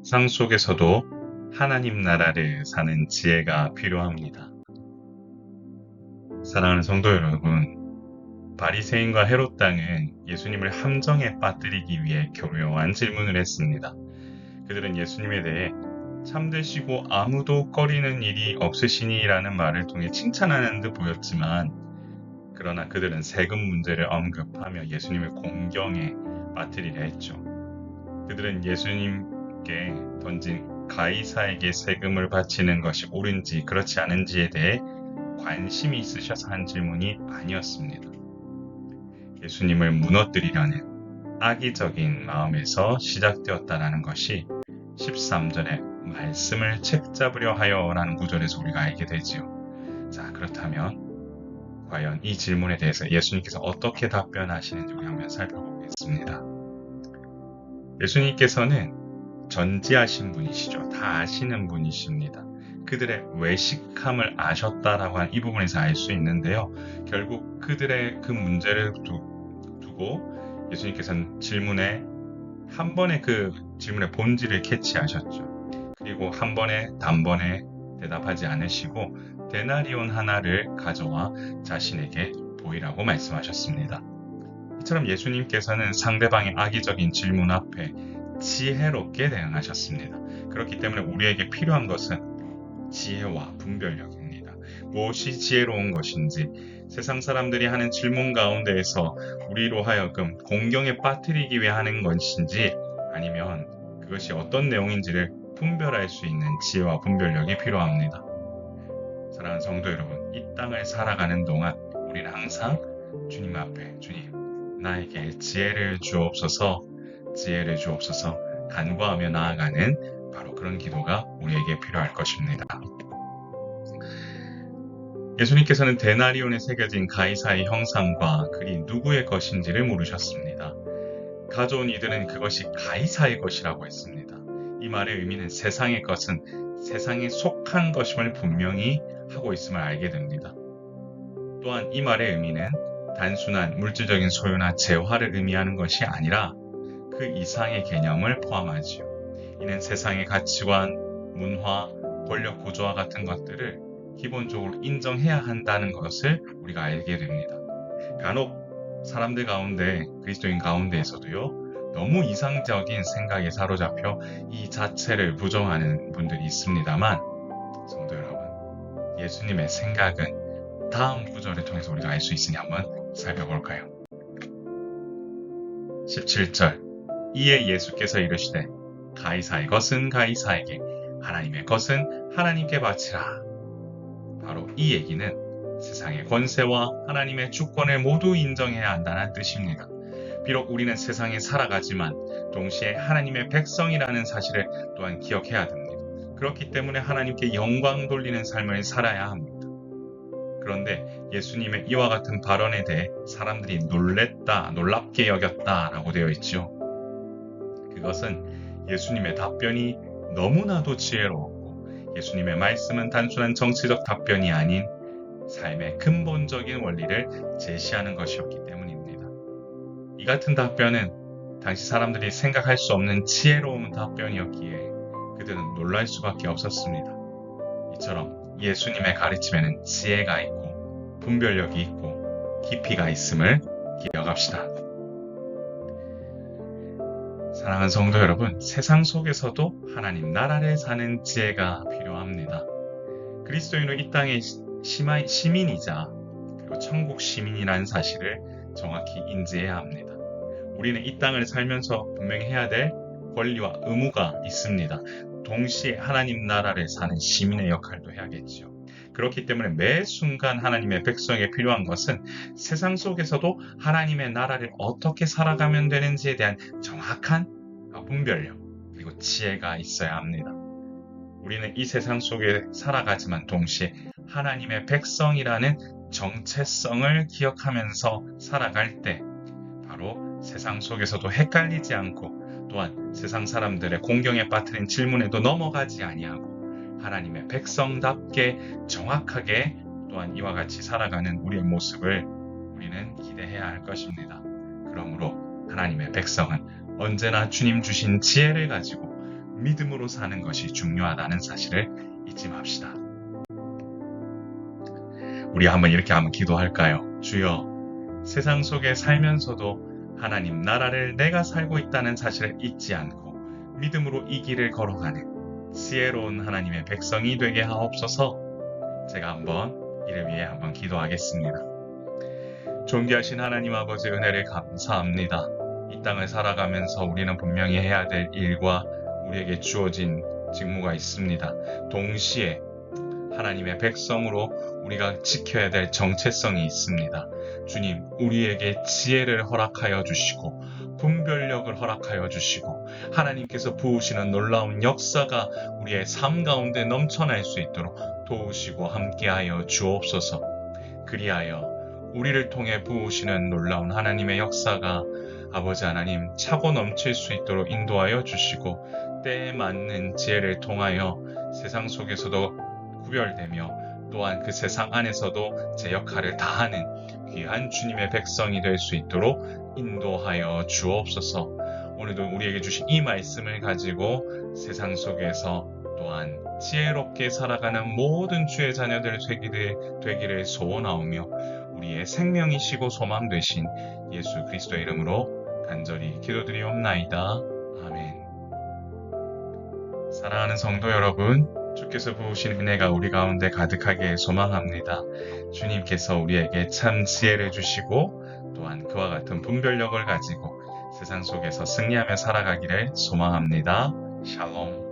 세상 속에서도 하나님 나라를 사는 지혜가 필요합니다. 사랑하는 성도 여러분, 바리새인과 헤롯 당은 예수님을 함정에 빠뜨리기 위해 교묘한 질문을 했습니다. 그들은 예수님에 대해 참되시고 아무도 꺼리는 일이 없으시니라는 말을 통해 칭찬하는 듯 보였지만, 그러나 그들은 세금 문제를 언급하며 예수님을 공경에 빠뜨리려 했죠. 그들은 예수님께 던진 가이사에게 세금을 바치는 것이 옳은지 그렇지 않은지에 대해 관심이 있으셔서 한 질문이 아니었습니다. 예수님을 무너뜨리려는 악의적인 마음에서 시작되었다는 것이 13절에 말씀을 책잡으려 하여라는 구절에서 우리가 알게 되지요. 자, 그렇다면 과연 이 질문에 대해서 예수님께서 어떻게 답변하시는지 우리 한번 살펴보겠습니다. 예수님께서는 전지하신 분이시죠. 다 아시는 분이십니다. 그들의 외식함을 아셨다라고 한 이 부분에서 알 수 있는데요. 결국 그들의 그 문제를 두고 예수님께서는 한 번에 그 질문의 본질을 캐치하셨죠. 그리고 한 번에 단번에 대답하지 않으시고 데나리온 하나를 가져와 자신에게 보이라고 말씀하셨습니다. 이처럼 예수님께서는 상대방의 악의적인 질문 앞에 지혜롭게 대응하셨습니다. 그렇기 때문에 우리에게 필요한 것은 지혜와 분별력입니다. 무엇이 지혜로운 것인지, 세상 사람들이 하는 질문 가운데에서 우리로 하여금 공경에 빠뜨리기 위해 하는 것인지, 아니면 그것이 어떤 내용인지를 분별할 수 있는 지혜와 분별력이 필요합니다. 사랑하는 성도 여러분, 이 땅을 살아가는 동안 우리는 항상 주님 앞에, 주님, 나에게 지혜를 주옵소서 간구하며 나아가는 바로 그런 기도가 우리에게 필요할 것입니다. 예수님께서는 데나리온에 새겨진 가이사의 형상과 글이 누구의 것인지를 물으셨습니다. 가져온 이들은 그것이 가이사의 것이라고 했습니다. 이 말의 의미는 세상의 것은 세상에 속한 것임을 분명히 하고 있음을 알게 됩니다. 또한 이 말의 의미는 단순한 물질적인 소유나 재화를 의미하는 것이 아니라 그 이상의 개념을 포함하지요. 이는 세상의 가치관, 문화, 권력 구조와 같은 것들을 기본적으로 인정해야 한다는 것을 우리가 알게 됩니다. 간혹 사람들 가운데, 그리스도인 가운데에서도요, 너무 이상적인 생각에 사로잡혀 이 자체를 부정하는 분들이 있습니다만, 성도 여러분, 예수님의 생각은 다음 구절을 통해서 우리가 알 수 있으니 한번 살펴볼까요? 17절, 이에 예수께서 이르시되 가이사의 것은 가이사에게, 하나님의 것은 하나님께 바치라. 바로 이 얘기는 세상의 권세와 하나님의 주권을 모두 인정해야 한다는 뜻입니다. 비록 우리는 세상에 살아가지만 동시에 하나님의 백성이라는 사실을 또한 기억해야 됩니다. 그렇기 때문에 하나님께 영광 돌리는 삶을 살아야 합니다. 그런데 예수님의 이와 같은 발언에 대해 사람들이 놀랍게 여겼다라고 되어 있죠. 그것은 예수님의 답변이 너무나도 지혜로웠고, 예수님의 말씀은 단순한 정치적 답변이 아닌 삶의 근본적인 원리를 제시하는 것이었기 때문입니다. 이 같은 답변은 당시 사람들이 생각할 수 없는 지혜로운 답변이었기에 그들은 놀랄 수밖에 없었습니다. 이처럼 예수님의 가르침에는 지혜가 있고 분별력이 있고 깊이가 있음을 기억합시다. 사랑하는 성도 여러분, 세상 속에서도 하나님 나라를 사는 지혜가 필요합니다. 그리스도인으로 이 땅의 시민이자 그리고 천국 시민이라는 사실을 정확히 인지해야 합니다. 우리는 이 땅을 살면서 분명히 해야 될 권리와 의무가 있습니다. 동시에 하나님 나라를 사는 시민의 역할도 해야겠죠. 그렇기 때문에 매 순간 하나님의 백성에게 필요한 것은 세상 속에서도 하나님의 나라를 어떻게 살아가면 되는지에 대한 정확한 분별력 그리고 지혜가 있어야 합니다. 우리는 이 세상 속에 살아가지만 동시에 하나님의 백성이라는 정체성을 기억하면서 살아갈 때 바로 세상 속에서도 헷갈리지 않고 또한 세상 사람들의 공경에 빠뜨린 질문에도 넘어가지 아니하고 하나님의 백성답게 정확하게 또한 이와 같이 살아가는 우리의 모습을 우리는 기대해야 할 것입니다. 그러므로 하나님의 백성은 언제나 주님 주신 지혜를 가지고 믿음으로 사는 것이 중요하다는 사실을 잊지 맙시다. 우리 한번 이렇게 한번 기도할까요? 주여, 세상 속에 살면서도 하나님 나라를 내가 살고 있다는 사실을 잊지 않고 믿음으로 이 길을 걸어가는 지혜로운 하나님의 백성이 되게 하옵소서. 제가 한번 이를 위해 한번 기도하겠습니다. 존귀하신 하나님 아버지, 은혜를 감사합니다. 이 땅을 살아가면서 우리는 분명히 해야 될 일과 우리에게 주어진 직무가 있습니다. 동시에 하나님의 백성으로 우리가 지켜야 될 정체성이 있습니다. 주님, 우리에게 지혜를 허락하여 주시고 분별력을 허락하여 주시고 하나님께서 부으시는 놀라운 역사가 우리의 삶 가운데 넘쳐날 수 있도록 도우시고 함께하여 주옵소서. 그리하여 우리를 통해 부으시는 놀라운 하나님의 역사가 아버지 하나님 차고 넘칠 수 있도록 인도하여 주시고 때에 맞는 지혜를 통하여 세상 속에서도 구별되며 또한 그 세상 안에서도 제 역할을 다하는 귀한 주님의 백성이 될 수 있도록 인도하여 주옵소서. 오늘도 우리에게 주신 이 말씀을 가지고 세상 속에서 또한 지혜롭게 살아가는 모든 주의 자녀들 되기를 소원하오며 우리의 생명이시고 소망 되신 예수 그리스도의 이름으로 간절히 기도드리옵나이다. 아멘. 사랑하는 성도 여러분, 주께서 부으신 은혜가 우리 가운데 가득하게 소망합니다. 주님께서 우리에게 참 지혜를 주시고 또한 그와 같은 분별력을 가지고 세상 속에서 승리하며 살아가기를 소망합니다. 샬롬.